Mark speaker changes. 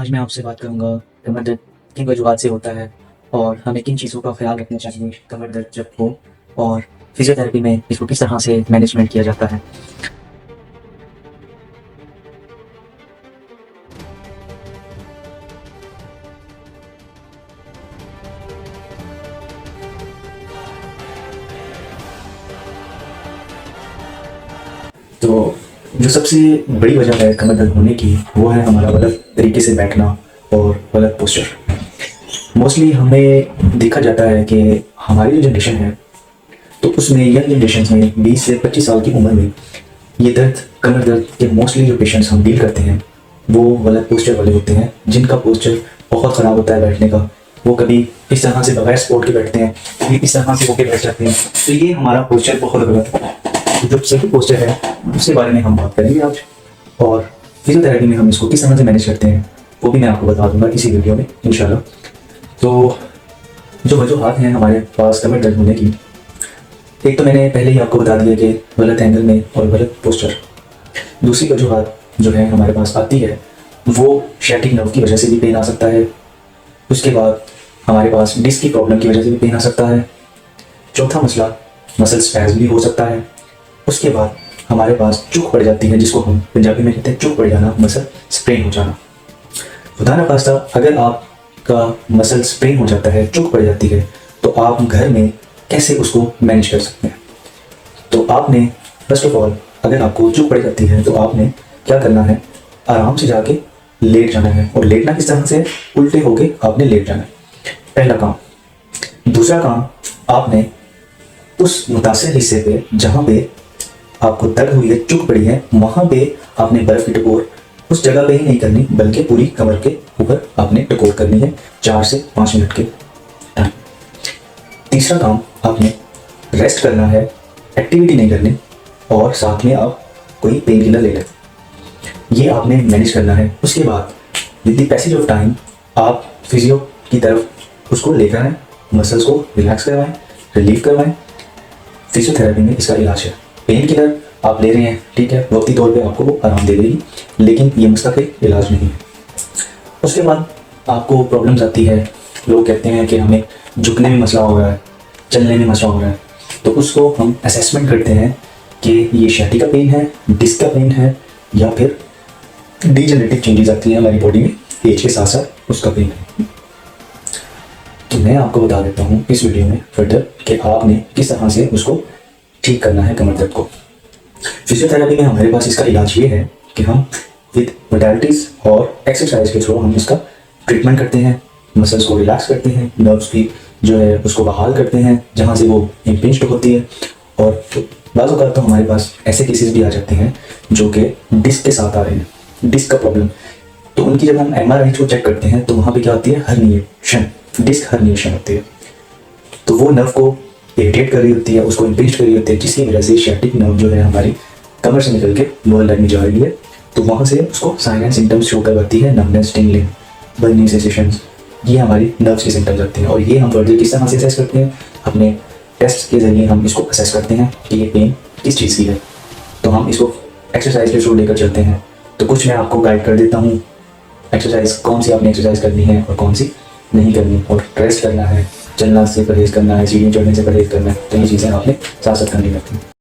Speaker 1: आज मैं आपसे बात करूँगा कमर दर्द किन वजूहत से होता है और हमें किन चीज़ों का ख्याल रखना चाहिए कमर दर्द जब हो, और फिजियोथेरेपी में इसको किस तरह से मैनेजमेंट किया जाता है। तो जो सबसे बड़ी वजह है कमर दर्द होने की, वो है हमारा गलत तरीके से बैठना और गलत पोस्चर। मोस्टली हमें देखा जाता है कि हमारी जो जनरेशन है, तो उसमें यंग जनरेशन में 20 से 25 साल की उम्र में ये दर्द, कमर दर्द के मोस्टली जो पेशेंट्स हम डील करते हैं वो गलत पोस्चर वाले होते हैं, जिनका पोस्चर बहुत ख़राब होता है बैठने का। वो कभी इस तरह से बगैर सपोर्ट के बैठते हैं, कभी इस तरह से होके बैठ जाते हैं। तो ये हमारा पोस्चर बहुत गलत है। जो सही पोस्चर है उसके बारे में हम बात करेंगे आज, और फिजियोथेरेपी में हम इसको किस तरह से मैनेज करते हैं वो भी मैं आपको बता दूंगा इसी वीडियो में इंशाल्लाह। तो जो वजूहत हैं हमारे पास कमर दर्द होने की, एक तो मैंने पहले ही आपको बता दिया कि गलत एंगल में और गलत पोस्चर। दूसरी वजूहत जो है हमारे पास आती है वो शैटिक नर्व की वजह से भी पेन आ सकता है। उसके बाद हमारे पास डिस्क की प्रॉब्लम की वजह से भी पेन आ सकता है। चौथा मसला मसल स्पैज़म भी हो सकता है। उसके बाद हमारे पास चूक पड़ जाती है, जिसको हम पंजाबी में कहते हैं चूक पड़ जाना, मसल स्प्रेन हो जाना। खुदा न खास्ता अगर आपका मसल स्प्रेन हो जाता है, चूक पड़ जाती है, तो आप घर में कैसे उसको मैनेज कर सकते हैं। तो आपने फर्स्ट ऑफ ऑल, अगर आपको चूक पड़ जाती है तो आपने क्या करना है, आराम से जाके लेट जाना है। और लेटना किस तरह से, उल्टे होके आपने लेट जाना है, पहला काम। दूसरा काम, आपने उस मुतासिर हिस्से पे जहाँ पे आपको दर्द हुई है, चूक पड़ी है, वहाँ पे आपने बर्फ़ की टकोर उस जगह पे ही नहीं करनी, बल्कि पूरी कमर के ऊपर आपने टकोर करनी है 4 से 5 मिनट के टाइम। तीसरा काम, आपने रेस्ट करना है, एक्टिविटी नहीं करनी, और साथ में आप कोई पेन किलर ले लें। ये आपने मैनेज करना है। उसके बाद with the passage of time आप फिजियो की तरफ उसको लेकर आएँ, मसल्स को रिलैक्स करवाएं, रिलीव करवाएं। फिजियोथेरेपी में इसका इलाज है। पेन किलर आप ले रहे हैं, ठीक है, वक्ती तौर पे आपको वो आराम दे देगी, लेकिन ये मुस्तकिल इलाज नहीं है। उसके बाद आपको प्रॉब्लम्स आती है, लोग कहते हैं कि हमें झुकने में मसला हो रहा है, चलने में मसला हो रहा है, तो उसको हम असेसमेंट करते हैं कि ये शैटी का पेन है, डिस्क का पेन है, या फिर डीजनरेटिव चेंजेस आती हैं हमारी बॉडी में एज के साथ साथ, उसका पेन है। तो मैं आपको बता देता हूँ इस वीडियो में फर्दर कि आपने किस तरह से उसको ठीक करना है कमर दर्द को। फिजियोथेरेपी में हमारे पास इसका इलाज ये है कि हम विद मोडालिटीज़ और एक्सरसाइज के थ्रू हम इसका ट्रीटमेंट करते हैं, मसल्स को रिलैक्स करते हैं, नर्व्स की जो है उसको बहाल करते हैं जहाँ से वो इम्पिंज्ड होती है। और बाज़ औक़ात तो हमारे पास ऐसे केसेस भी आ जाते हैं जो कि डिस्क के साथ आ रहे हैं, डिस्क का प्रॉब्लम। तो उनकी जब हम MRI थ्रू चेक करते हैं तो वहाँ पे क्या होती है, हर्निएशन, डिस्क हर्निएशन होती है। तो वो नर्व को इरिटेट कर रही होती है, उसको इम्पिंज कर रही होती है, जिसकी वजह से शैटिक नर्व जो है हमारी कमर से निकल के लोअर लेग में जा रही है। तो वहाँ से उसको साइन एंड सिम्टम्स शो करवाती है, नमनेस, टिंगलिंग, बर्निंग सेंसेशंस। ये हमारी नर्व्स के सिम्टम्स आते हैं। और ये हम फर्दर किस तरह से असेस करते हैं, अपने टेस्ट के जरिए हम इसको असेस करते हैं कि ये पेन किस चीज़ की है। तो हम इसको एक्सरसाइज के थ्रू लेकर चलते हैं। तो कुछ मैं आपको गाइड कर देता हूँ, एक्सरसाइज कौन सी आपने एक्सरसाइज करनी है और कौन सी नहीं करनी, और रेस्ट करना है, चलना से परहेज़ करना है, सीढ़ियाँ चढ़ने से परहेज़ करना है। तो ये चीज़ें आपने साथ साथ करनी रहती हैं।